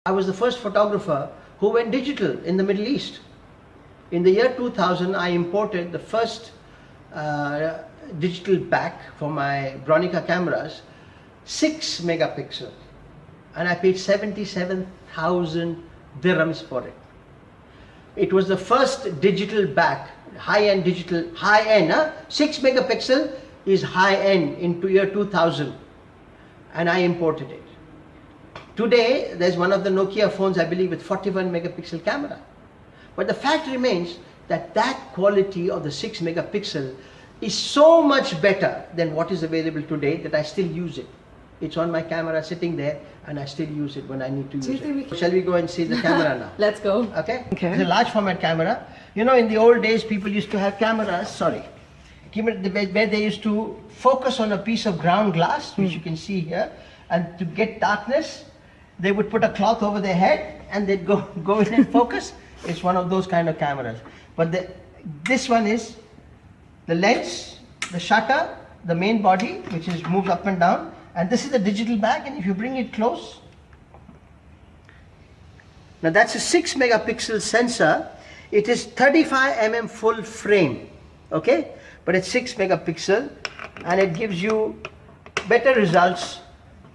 I was the first photographer who went digital in the Middle East. In the year 2000, I imported the first digital back for my Bronica cameras, 6 megapixel, and I paid 77,000 dirhams for it. It was the first digital back, high-end digital, high-end, 6 megapixel is high-end into year 2000, and I imported it. Today, there's one of the Nokia phones, I believe, with 41 megapixel camera. But the fact remains that that quality of the 6 megapixel is so much better than what is available today that I still use it. It's on my camera sitting there and I still use it when I need to use it. Shall we go and see the camera now? Let's go. Okay? It's a large format camera. You know, in the old days, people used to have cameras, where they used to focus on a piece of ground glass, which you can see here, and to get darkness, they would put a cloth over their head and they'd go in and focus. It's one of those kind of cameras. But this one is the lens, the shutter, the main body, which moves up and down, and this is the digital back. And if you bring it close, now that's a 6 megapixel sensor. It is 35 mm full frame, okay? But it's 6 megapixel, and it gives you better results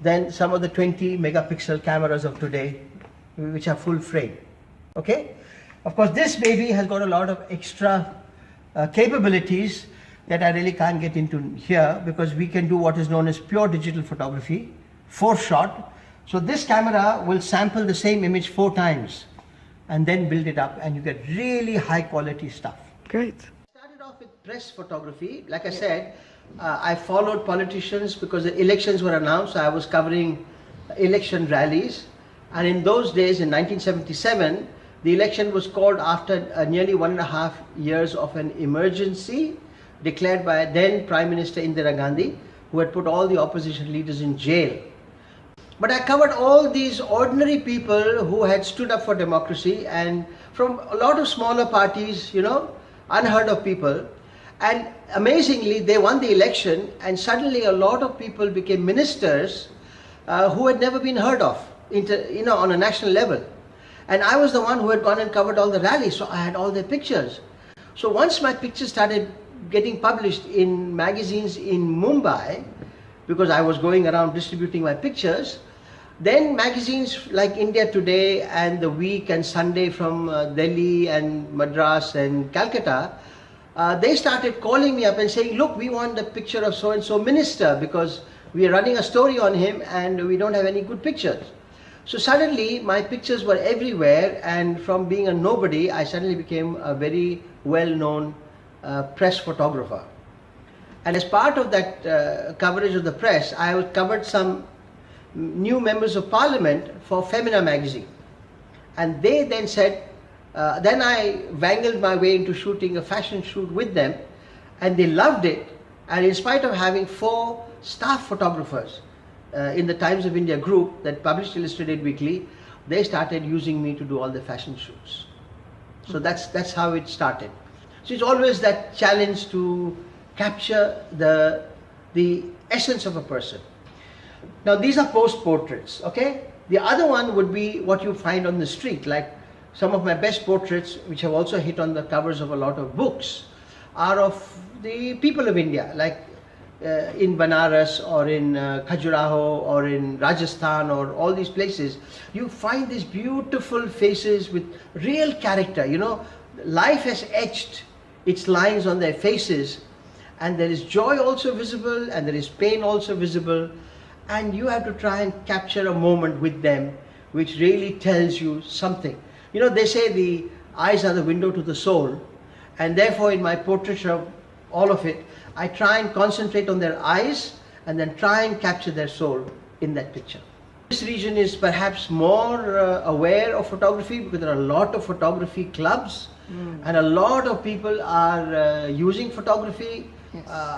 than some of the 20 megapixel cameras of today, which are full frame, okay? Of course, this baby has got a lot of extra capabilities that I really can't get into here, because we can do what is known as pure digital photography, 4-shot. So this camera will sample the same image 4 times and then build it up, and you get really high quality stuff. Great. Started off with press photography. Like I said, I followed politicians because the elections were announced. So I was covering election rallies, and in those days, in 1977, the election was called after nearly 1.5 years of an emergency declared by then Prime Minister Indira Gandhi, who had put all the opposition leaders in jail. But I covered all these ordinary people who had stood up for democracy, and from a lot of smaller parties, you know, unheard of people. And amazingly, they won the election, and suddenly a lot of people became ministers who had never been heard of, on a national level. And I was the one who had gone and covered all the rallies, so I had all their pictures. So once my pictures started getting published in magazines in Mumbai, because I was going around distributing my pictures, then magazines like India Today and The Week and Sunday from Delhi and Madras and Calcutta, they started calling me up and saying, look, we want a picture of so-and-so minister because we are running a story on him and we don't have any good pictures. So suddenly my pictures were everywhere, and from being a nobody, I suddenly became a very well-known press photographer. And as part of that coverage of the press, I covered some new members of parliament for Femina magazine. And they then said, then I wangled my way into shooting a fashion shoot with them, and they loved it. And in spite of having 4 staff photographers in the Times of India group that published Illustrated Weekly, they started using me to do all the fashion shoots. So that's how it started. So it's always that challenge to capture the essence of a person. Now these are post portraits, okay? The other one would be what you find on the street, like some of my best portraits, which have also hit on the covers of a lot of books, are of the people of India, like in Banaras or in Khajuraho or in Rajasthan or all these places. You find these beautiful faces with real character, you know. Life has etched its lines on their faces, and there is joy also visible and there is pain also visible, and you have to try and capture a moment with them which really tells you something. You know, they say the eyes are the window to the soul, and therefore in my portraiture of all of it, I try and concentrate on their eyes and then try and capture their soul in that picture. This region is perhaps more aware of photography because there are a lot of photography clubs, and a lot of people are using photography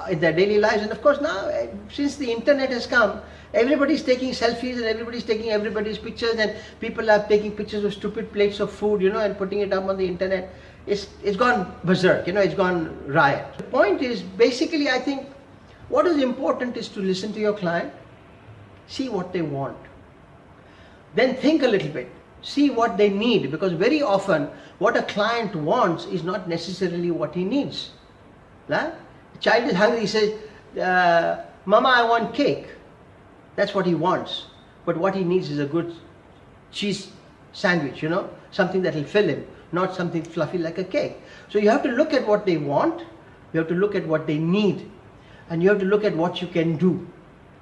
in their daily lives. And of course now, since the internet has come, everybody's taking selfies and everybody's taking everybody's pictures, and people are taking pictures of stupid plates of food, you know, and putting it up on the internet. It's gone berserk, you know, it's gone riot. The point is, basically, I think what is important is to listen to your client, see what they want, then think a little bit. See what they need, because very often what a client wants is not necessarily what he needs. Right? The child is hungry, he says, Mama, I want cake. That's what he wants. But what he needs is a good cheese sandwich, you know, something that will fill him, not something fluffy like a cake. So you have to look at what they want, you have to look at what they need, and you have to look at what you can do.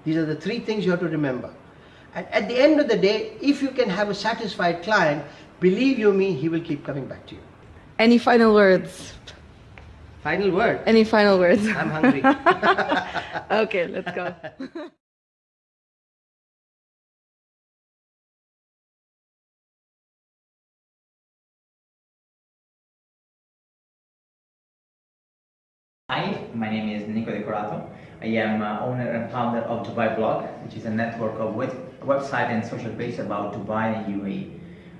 These are the three things you have to remember. And at the end of the day, if you can have a satisfied client, believe you me, he will keep coming back to you. Any final words? Final word. Any final words? I'm hungry. Okay, let's go. Hi, my name is Nico de Corato. I am owner and founder of Dubai Blog, which is a network of website and social pages about Dubai and UAE.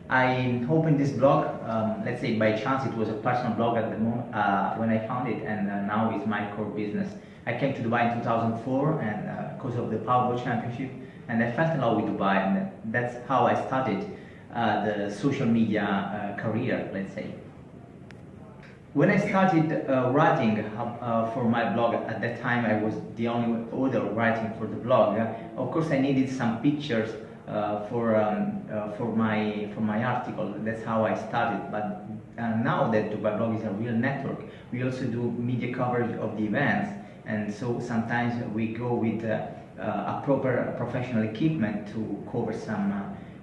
I opened this blog, let's say by chance. It was a personal blog at the moment when I found it, and now it's my core business. I came to Dubai in 2004 and because of the Powerball Championship, and I fell in love with Dubai, and that's how I started the social media career, let's say. When I started writing for my blog, at that time I was the only author writing for the blog. Of course, I needed some pictures for my article. That's how I started. But now that Dubai Blog is a real network, we also do media coverage of the events, and so sometimes we go with a proper professional equipment to cover some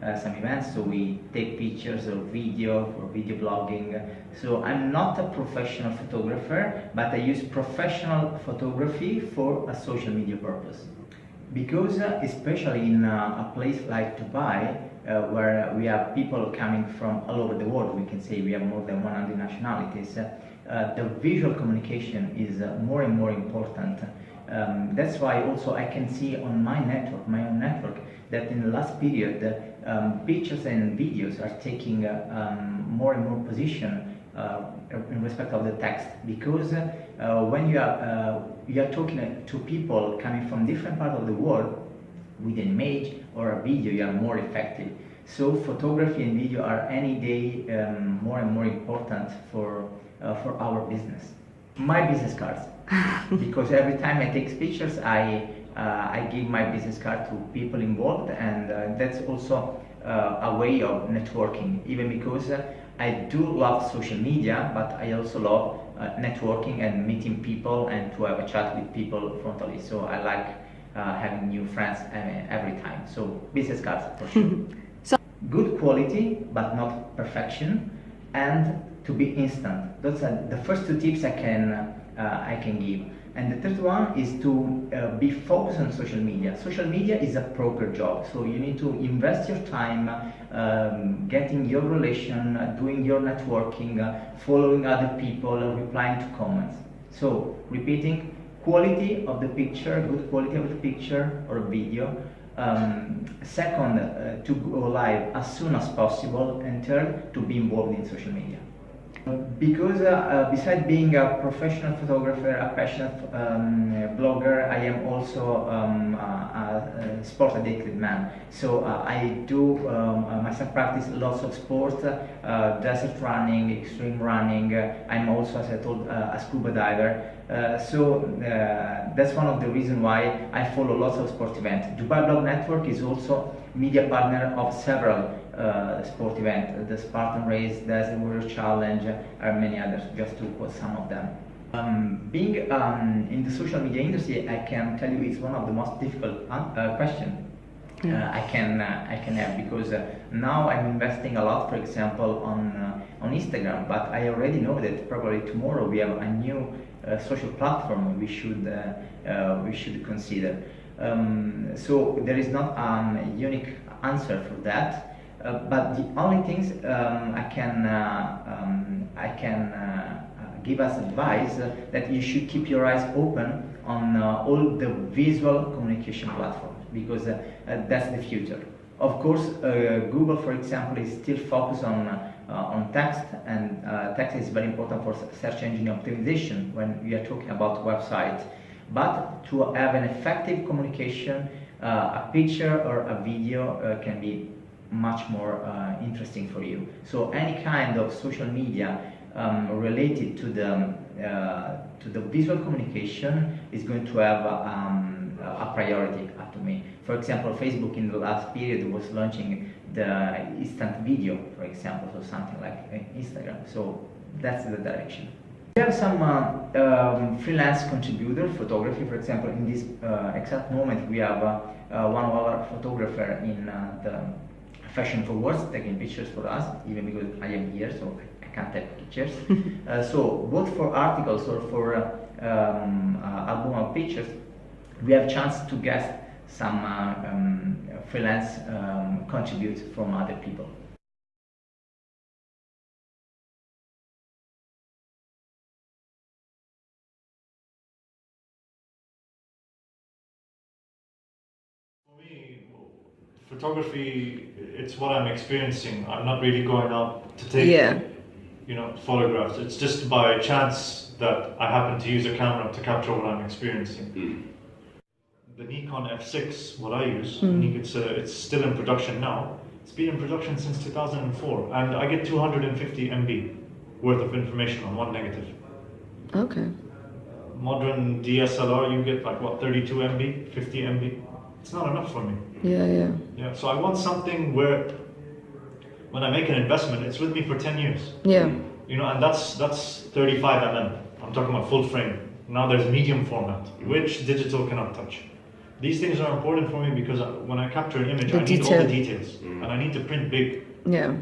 events. So we take pictures or video for video blogging. So I'm not a professional photographer, but I use professional photography for a social media purpose. Because especially in a place like Dubai, where we have people coming from all over the world, we can say we have more than 100 nationalities, the visual communication is more and more important. That's why also I can see on my network, my own network, that in the last period, pictures and videos are taking more and more position in respect of the text, because when you are talking to people coming from different parts of the world, with an image or a video, you are more effective. So photography and video are any day more and more important for our business. My business cards, because every time I take pictures, I give my business card to people involved, and that's also a way of networking, even because I do love social media, but I also love networking and meeting people and to have a chat with people frontally. So I like having new friends every time. So business cards for sure. Good quality, but not perfection, and to be instant. Those are the first two tips I can give. And the third one is to be focused on social media. Social media is a proper job, so you need to invest your time getting your relation, doing your networking, following other people, replying to comments. So repeating, quality of the picture, good quality of the picture or video. Second, to go live as soon as possible, and third, to be involved in social media. Because besides being a professional photographer, a passionate blogger, I am also a sport addicted man. So I do myself practice lots of sports, desert running, extreme running. I'm also, as I told, a scuba diver. So that's one of the reasons why I follow lots of sport events. Dubai Blog Network is also media partner of several sport events, the Spartan Race, the Warrior Challenge, and many others, just to quote some of them. Being in the social media industry, I can tell you it's one of the most difficult questions I can have, because now I'm investing a lot, for example, on Instagram, but I already know that probably tomorrow we have a new social platform we should consider. So there is not a unique answer for that. But the only things I can give as advice that you should keep your eyes open on all the visual communication platforms, because that's the future. Of course, Google, for example, is still focused on text, and text is very important for search engine optimization when we are talking about websites. But to have an effective communication, a picture or a video can be much more interesting for you. So any kind of social media related to the visual communication is going to have a priority up to me. For example, Facebook in the last period was launching the instant video, for example, so something like Instagram. So that's the direction. We have some freelance contributor photography. For example, in this exact moment, we have one of our photographer in the Fashion Forwards taking pictures for us, even because I am here, so I can't take pictures. So both for articles or for album of pictures, we have chance to get some freelance contribute from other people. For me, photography, it's what I'm experiencing. I'm not really going out to take, photographs. It's just by chance that I happen to use a camera to capture what I'm experiencing. The Nikon F6, what I use, it's still in production now. It's been in production since 2004, and I get 250 MB worth of information on one negative. Okay. Modern DSLR, you get like what, 32 MB, 50 MB. It's not enough for me. Yeah. So I want something where, when I make an investment, it's with me for 10 years. Yeah. And that's 35 mm. I'm talking about full frame. Now there's medium format, which digital cannot touch. These things are important for me because when I capture an image, I need all the details, and I need to print big. Yeah.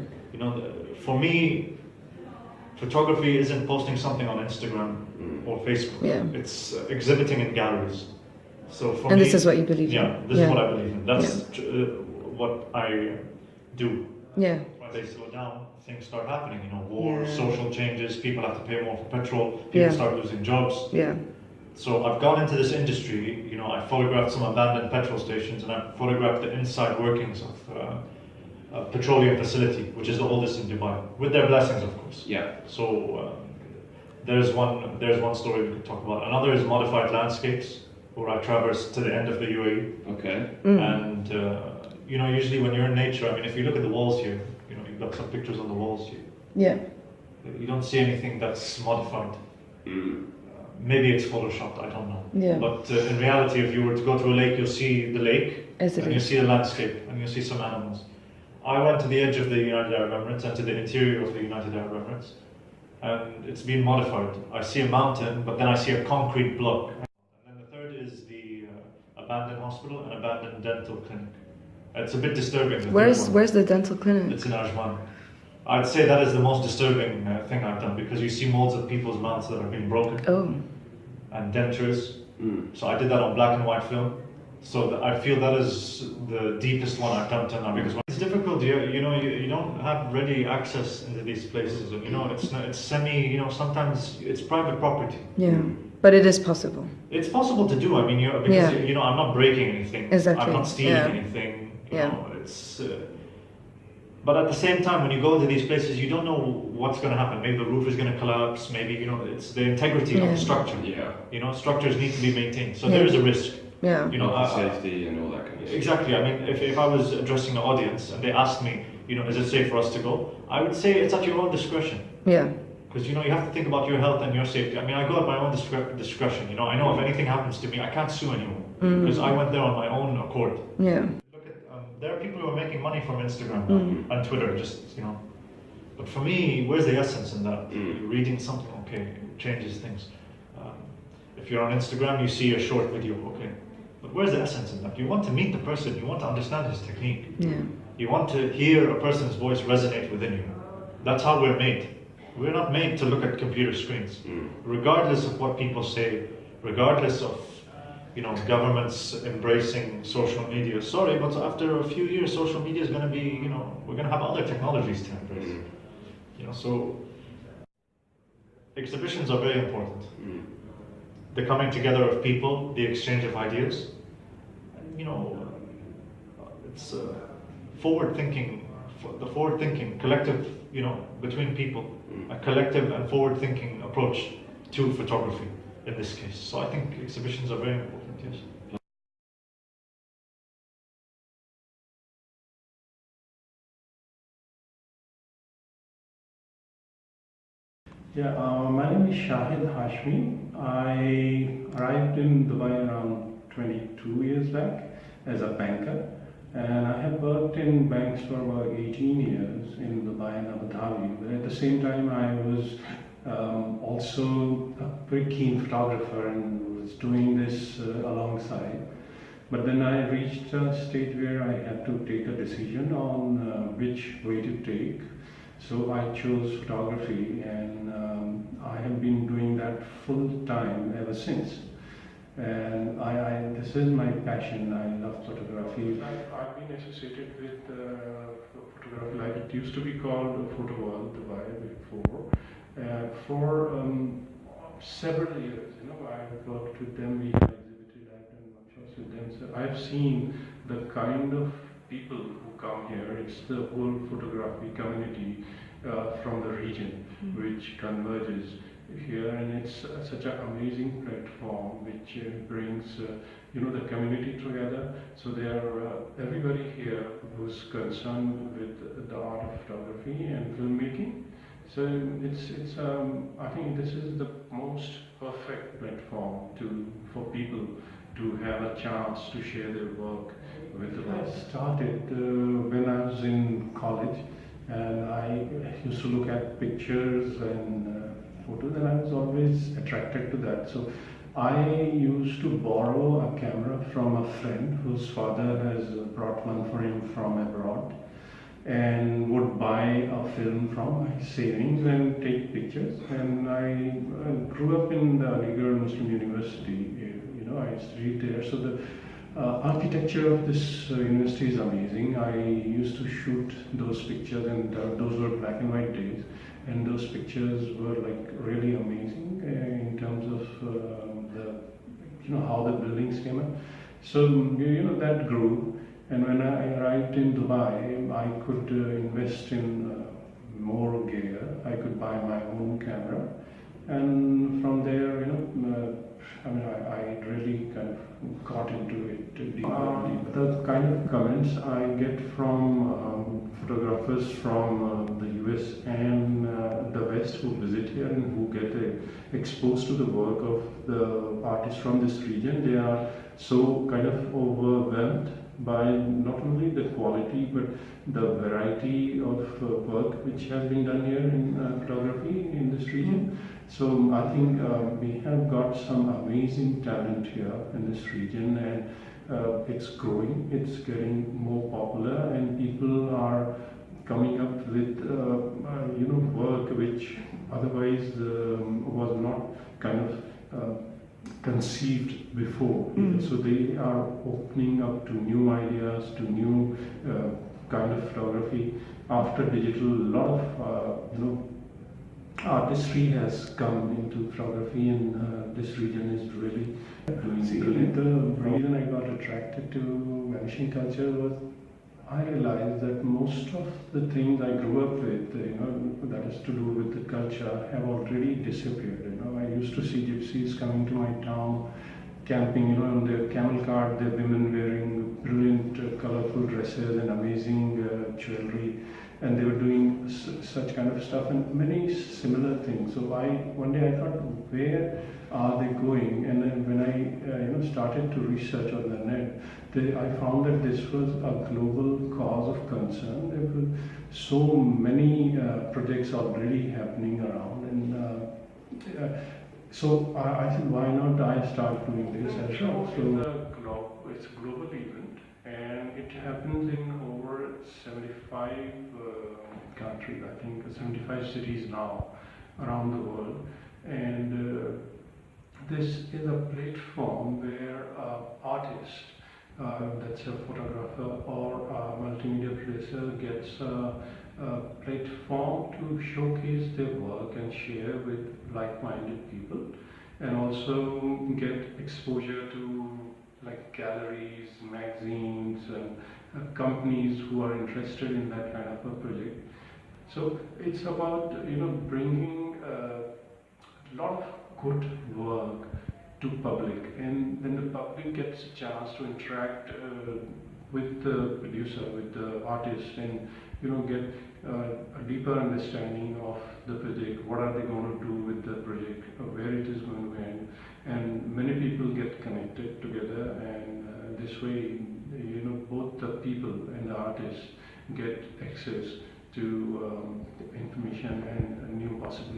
For me, photography isn't posting something on Instagram or Facebook. Yeah. It's exhibiting in galleries. So for And me, this is what you believe in. Yeah, this is what I believe in. That's what I do. Yeah. When they slow down, things start happening. War, social changes. People have to pay more for petrol. People Yeah. start losing jobs. Yeah. So I've gone into this industry. I photographed some abandoned petrol stations, and I photographed the inside workings of a petroleum facility, which is the oldest in Dubai, with their blessings, of course. Yeah. So there's one story we could talk about. Another is modified landscapes, where I traverse to the end of the UAE. Okay. And usually when you're in nature, I mean, if you look at the walls here, you've got some pictures on the walls here. Yeah. You don't see anything that's modified. Maybe it's photoshopped, I don't know. Yeah. But in reality, if you were to go to a lake, you'll see the lake, As it and you is. see the landscape, and you see some animals. I went to the edge of the United Arab Emirates and to the interior of the United Arab Emirates, and it's been modified. I see a mountain, but then I see a concrete block. And then the third is the abandoned hospital and abandoned dental clinic. It's a bit disturbing. Where's the dental clinic? It's in Ajman. I'd say that is the most disturbing thing I've done, because you see molds of people's mouths that have been broken. Oh. And dentures. So I did that on black and white film. So I feel that is the deepest one I've done till now, because it's difficult. You don't have ready access into these places, and it's semi. Sometimes it's private property. Yeah. But it is possible. It's possible to do. I mean, because I'm not breaking anything. Exactly. I'm not stealing anything. It's. But at the same time, when you go into these places, you don't know what's going to happen. Maybe the roof is going to collapse. Maybe it's the integrity of the structure. Yeah. Structures need to be maintained, so there is a risk. Yeah. Safety and all that kind of stuff. Exactly. I mean, if I was addressing the audience and they asked me, is it safe for us to go? I would say it's at your own discretion. Yeah. Because you have to think about your health and your safety. I mean, I go at my own discretion. I know if anything happens to me, I can't sue anyone because I went there on my own accord. Yeah. There are people who are making money from Instagram now, and Twitter, But for me, where's the essence in that? Reading something, okay, it changes things. If you're on Instagram, you see a short video, okay. But where's the essence in that? You want to meet the person, you want to understand his technique. Yeah. You want to hear a person's voice resonate within you. That's how we're made. We're not made to look at computer screens. Regardless of what people say, regardless of governments embracing social media. Sorry, but after a few years, social media is going to be, we're going to have other technologies to embrace. So exhibitions are very important. The coming together of people, the exchange of ideas. And, it's forward-thinking, collective, between people, a collective and forward-thinking approach to photography in this case. So I think exhibitions are very important, yes. Yeah, my name is Shahid Hashmi. I arrived in Dubai around 22 years back as a banker, and I have worked in banks for about 18 years in Dubai and Abu Dhabi. But at the same time, I was also a very keen photographer and was doing this alongside. But then I reached a stage where I had to take a decision on which way to take. So I chose photography, and I have been doing that full time ever since. And this is my passion. I love photography. I've been associated with photography, like it used to be called Photo World Dubai before, for several years. You know, I've worked with them. We have exhibited. I've done workshops with them. So I've seen the kind of people who come here. It's the whole photography community from the region which converges here, and it's such an amazing platform which brings the community together. So there are everybody here who's concerned with the art of photography and filmmaking. So it's I think this is the most perfect platform for people to have a chance to share their work with us. I started when I was in college, and I used to look at pictures and photos, and I was always attracted to that. So I used to borrow a camera from a friend whose father has brought one for him from abroad, and would buy a film from my savings and take pictures. And I grew up in the Aligarh Muslim University. I studied there. So the architecture of this university is amazing. I used to shoot those pictures, and those were black and white days, and those pictures were like really amazing in terms of how the buildings came up. So that grew, and when I arrived in Dubai, I could invest in more gear. I could buy my own camera, and from there, I really kind of got into it deeper. The kind of comments I get from photographers from the US and the West who visit here and who get exposed to the work of the artists from this region, they are so kind of overwhelmed by not only the quality but the variety of work which has been done here in photography in this region. So I think we have got some amazing talent here in this region, and it's growing, it's getting more popular, and people are coming up with work which otherwise was not kind of conceived before. So they are opening up to new ideas, to new kind of photography. After digital, a lot of artistry has come into photography, and this region is really doing brilliant. The reason I got attracted to vanishing culture was I realized that most of the things I grew up with, that is to do with the culture, have already disappeared. I used to see gypsies coming to my town, camping, on their camel cart, their women wearing brilliant, colorful dresses and amazing jewelry, and they were doing such kind of stuff and many similar things. So one day I thought, where are they going? And then when I started to research on the net, I found that this was a global cause of concern. There were so many projects already happening around, and so I said, why not I start doing this as well? So it's a global event, and it happens in over 75 countries, I think 75 cities now around the world. And this is a platform where artists, that's a photographer or a multimedia producer, gets a platform to showcase their work and share with like-minded people, and also get exposure to like galleries, magazines, and companies who are interested in that kind of a project. So it's about bringing a lot of good work to public, and then the public gets a chance to interact with the producer, with the artist, and get a deeper understanding of the project. What are they going to do project, where it is going to end, and many people get connected together, and this way, both the people and the artists get access to information and new possibilities.